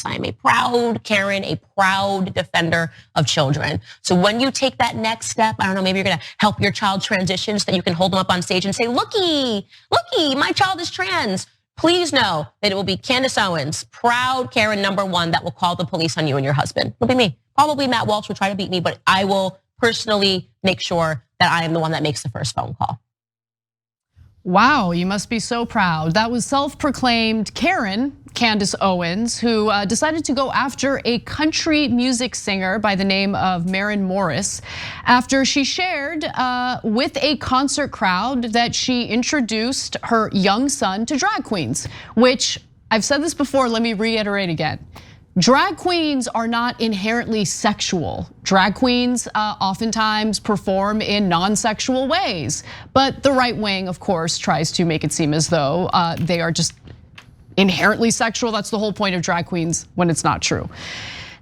rights. I am a proud Karen, a proud defender of children. So when you take that next step, I don't know, maybe you're gonna help your child transition so that you can hold them up on stage and say, looky, my child is trans. Please know that it will be Candace Owens, proud Karen #1, that will call the police on you and your husband. It'll be me. Probably Matt Walsh will try to beat me, but I will personally make sure that I am the one that makes the first phone call. Wow, you must be so proud. That was self-proclaimed Karen, Candace Owens, who decided to go after a country music singer by the name of Maren Morris after she shared with a concert crowd that she introduced her young son to drag queens, which I've said this before, let me reiterate again. Drag queens are not inherently sexual. Drag queens oftentimes perform in non-sexual ways, but the right wing, of course, tries to make it seem as though they are just inherently sexual. That's the whole point of drag queens when it's not true.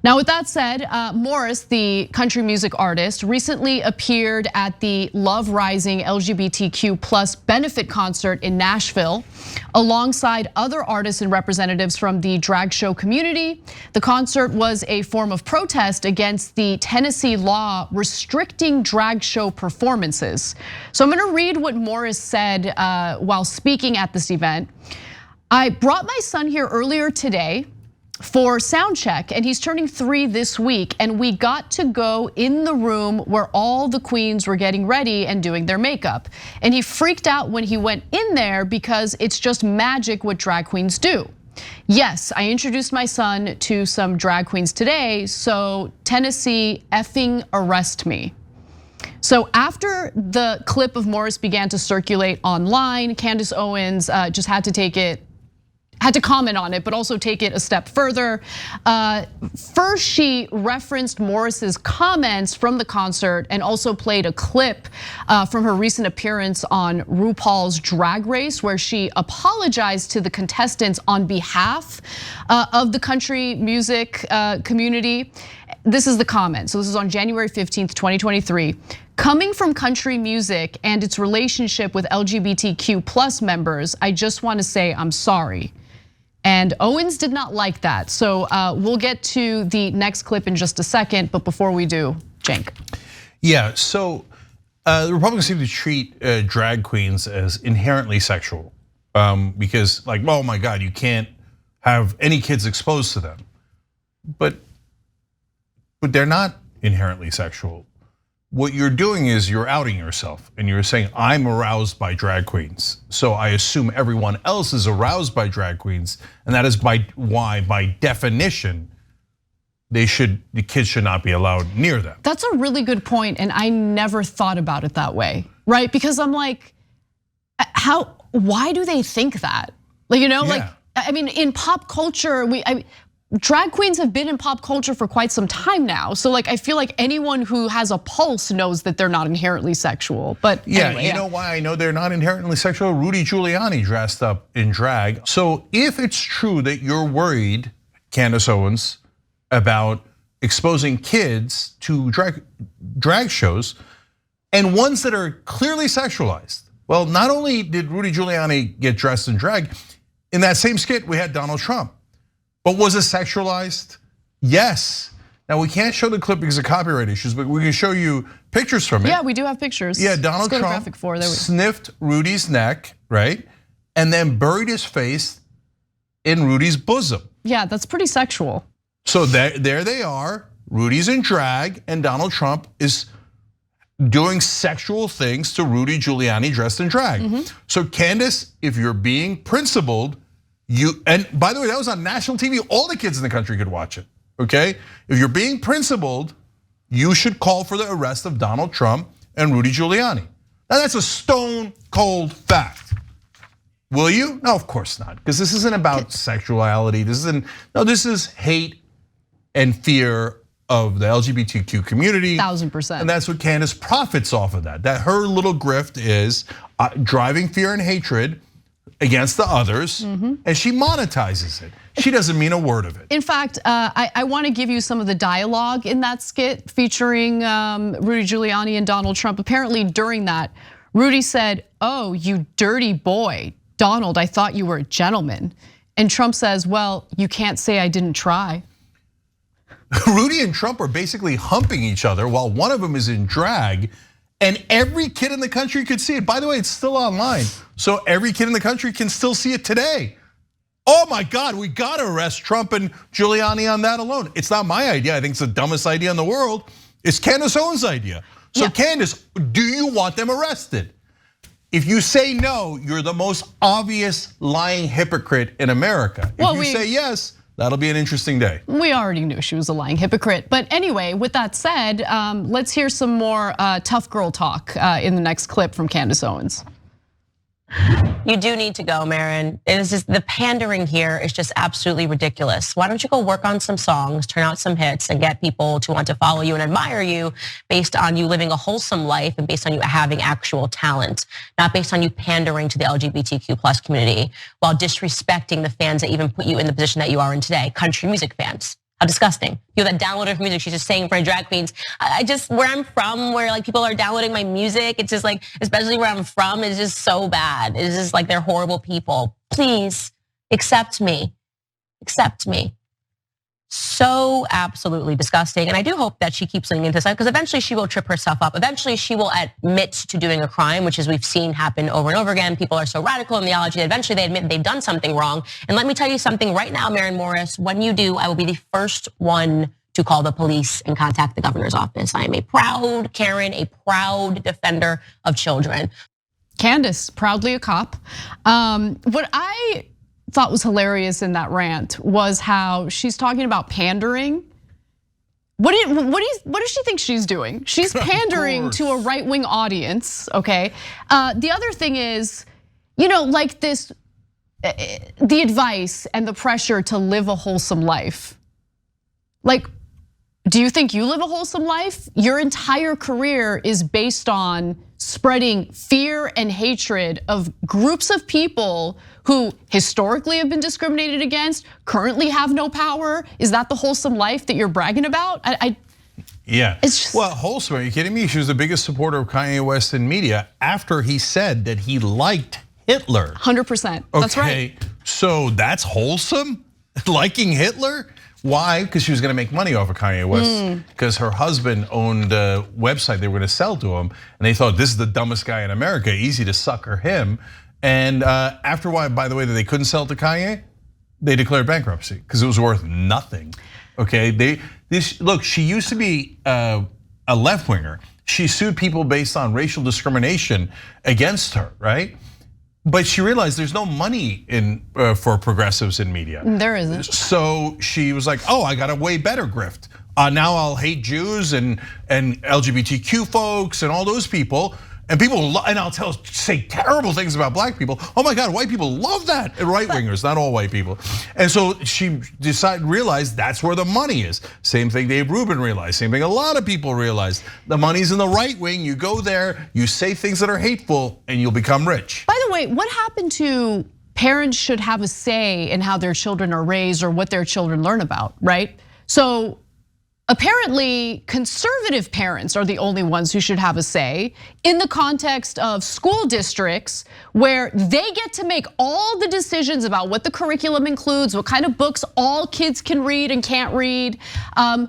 Now, with that said, Morris, the country music artist, recently appeared at the Love Rising LGBTQ+ benefit concert in Nashville, alongside other artists and representatives from the drag show community. The concert was a form of protest against the Tennessee law restricting drag show performances. So I'm gonna read what Morris said while speaking at this event. I brought my son here earlier today for sound check, and he's turning 3 this week, and we got to go in the room where all the queens were getting ready and doing their makeup. And he freaked out when he went in there because it's just magic what drag queens do. Yes, I introduced my son to some drag queens today, so Tennessee effing arrest me. So after the clip of Morris began to circulate online, Candace Owens just had to comment on it, but also take it a step further. First, she referenced Morris's comments from the concert and also played a clip from her recent appearance on RuPaul's Drag Race, where she apologized to the contestants on behalf of the country music community. This is the comment. So this is on January 15th, 2023. Coming from country music and its relationship with LGBTQ+ members, I just want to say I'm sorry. And Owens did not like that. So we'll get to the next clip in just a second, but before we do, Cenk. Yeah, so the Republicans seem to treat drag queens as inherently sexual because like, oh my God, you can't have any kids exposed to them. But they're not inherently sexual. What you're doing is you're outing yourself and you're saying, I'm aroused by drag queens. So I assume everyone else is aroused by drag queens. And that is why, by definition, the kids should not be allowed near them. That's a really good point, and I never thought about it that way, right? Because I'm like, why do they think that? Like, like, I mean, in pop culture, drag queens have been in pop culture for quite some time now. So like, I feel like anyone who has a pulse knows that they're not inherently sexual, but anyway, you know why I know they're not inherently sexual? Rudy Giuliani dressed up in drag. So if it's true that you're worried, Candace Owens, about exposing kids to drag shows and ones that are clearly sexualized. Well, not only did Rudy Giuliani get dressed in drag, in that same skit, we had Donald Trump. But was it sexualized? Yes. Now we can't show the clip because of copyright issues, but we can show you pictures from it. Yeah, we do have pictures. Yeah, Donald Trump sniffed Rudy's neck, right? And then buried his face in Rudy's bosom. Yeah, that's pretty sexual. So there they are. Rudy's in drag and Donald Trump is doing sexual things to Rudy Giuliani dressed in drag. So Candace, if you're being principled, and by the way, that was on national TV. All the kids in the country could watch it, okay? If you're being principled, you should call for the arrest of Donald Trump and Rudy Giuliani. Now that's a stone cold fact. Will you? No, of course not, because this isn't about sexuality. This is hate and fear of the LGBTQ community. 1000%. And that's what Candace profits off of that. That her little grift is driving fear and hatred against the others, and she monetizes it. She doesn't mean a word of it. In fact, I want to give you some of the dialogue in that skit featuring Rudy Giuliani and Donald Trump. Apparently during that, Rudy said, "Oh, you dirty boy. Donald, I thought you were a gentleman." And Trump says, well, you can't say I didn't try. Rudy and Trump are basically humping each other while one of them is in drag, and every kid in the country could see it. By the way, it's still online, so every kid in the country can still see it today. Oh my God, we gotta arrest Trump and Giuliani on that alone. It's not my idea, I think it's the dumbest idea in the world. It's Candace Owens' idea. So Candace, do you want them arrested? If you say no, you're the most obvious lying hypocrite in America. If you say yes, that'll be an interesting day. We already knew she was a lying hypocrite. But anyway, with that said, let's hear some more tough girl talk in the next clip from Candace Owens. You do need to go, Maren. It is just, the pandering here is just absolutely ridiculous. Why don't you go work on some songs, turn out some hits, and get people to want to follow you and admire you based on you living a wholesome life and based on you having actual talent, not based on you pandering to the LGBTQ plus community while disrespecting the fans that even put you in the position that you are in today, country music fans. How disgusting. You that downloaded her music, she's just saying in front of drag queens. I just, where I'm from, where like people are downloading my music, it's just like, especially where I'm from, it's just so bad. It's just like they're horrible people. Please accept me, accept me. So absolutely disgusting. And I do hope that she keeps leaning into this because eventually she will trip herself up. Eventually she will admit to doing a crime, which is we've seen happen over and over again. People are so radical in theology that eventually they admit they've done something wrong. And let me tell you something right now, Maren Morris, when you do, I will be the first one to call the police and contact the governor's office. I am a proud Karen, a proud defender of children. Candace, proudly a cop. What I thought was hilarious in that rant was how she's talking about pandering. What does she think she's doing? She's pandering to a right-wing audience, okay? The other thing is, like this, the advice and the pressure to live a wholesome life. Like, do you think you live a wholesome life? Your entire career is based on spreading fear and hatred of groups of people who historically have been discriminated against, currently have no power. Is that the wholesome life that you're bragging about? Yeah, it's just, well, wholesome, are you kidding me? She was the biggest supporter of Kanye West in media after he said that he liked Hitler. 100%, that's right. Okay, so that's wholesome? Liking Hitler? Why? Because she was gonna make money off of Kanye West. Because her husband owned a website they were gonna sell to him. And they thought, this is the dumbest guy in America, easy to sucker him. And after a while, by the way, that they couldn't sell it to Kanye, they declared bankruptcy because it was worth nothing. Okay, look, she used to be a left winger. She sued people based on racial discrimination against her, right? But she realized there's no money for progressives in media. There isn't. So she was like, oh, I got a way better grift. Now I'll hate Jews and LGBTQ folks and all those people. And people, and I'll say terrible things about black people. Oh my God, white people love that. And right wingers, not all white people. And so she realized that's where the money is. Same thing Dave Rubin realized, same thing a lot of people realized. The money's in the right wing, you go there, you say things that are hateful, and you'll become rich. By the way, what happened to parents should have a say in how their children are raised or what their children learn about, right? So apparently, conservative parents are the only ones who should have a say in the context of school districts where they get to make all the decisions about what the curriculum includes, what kind of books all kids can read and can't read.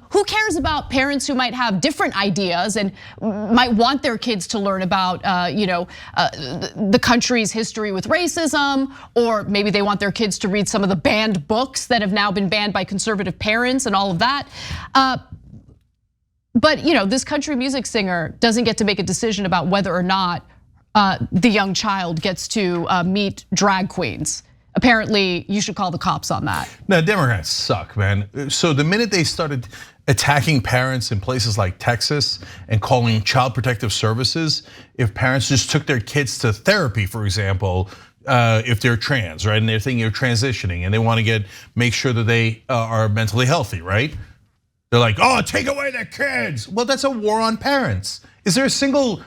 Who cares about parents who might have different ideas and might want their kids to learn about the country's history with racism, or maybe they want their kids to read some of the banned books that have now been banned by conservative parents and all of that. But this country music singer doesn't get to make a decision about whether or not the young child gets to meet drag queens. Apparently, you should call the cops on that. No, Democrats suck, man. So the minute they started attacking parents in places like Texas and calling child protective services, if parents just took their kids to therapy, for example, if they're trans, right, and they're thinking of transitioning and they want to make sure that they are mentally healthy, right? They're like, oh, take away their kids. Well, that's a war on parents. Is there a single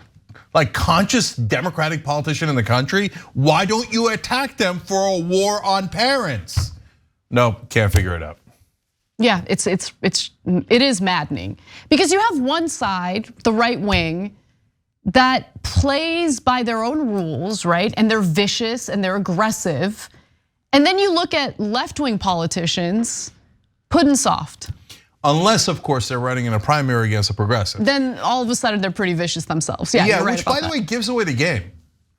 conscious Democratic politician in the country? Why don't you attack them for a war on parents? No, can't figure it out. Yeah, it is maddening because you have one side, the right wing, that plays by their own rules, right? And they're vicious and they're aggressive. And then you look at left-wing politicians, pudding soft. Unless, of course, they're running in a primary against a progressive. Then all of a sudden they're pretty vicious themselves. Yeah, you're right which by the way gives away the game.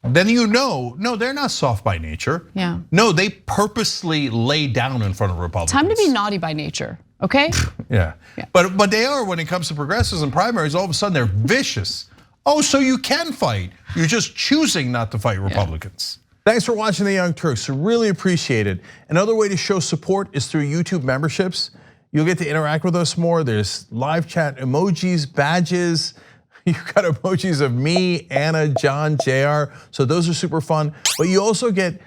Then you know, no, they're not soft by nature. Yeah. No, they purposely lay down in front of Republicans. Time to be naughty by nature, okay? Yeah. But they are when it comes to progressives and primaries, all of a sudden they're vicious. Oh, so you can fight. You're just choosing not to fight Republicans. Thanks for watching The Young Turks, really appreciate it. Another way to show support is through YouTube memberships. You'll get to interact with us more. There's live chat emojis, badges. You've got emojis of me, Anna, John, JR. So those are super fun. But you also get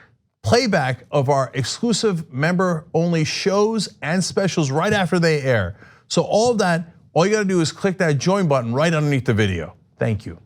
playback of our exclusive member-only shows and specials right after they air. So all of that, all you gotta do is click that join button right underneath the video. Thank you.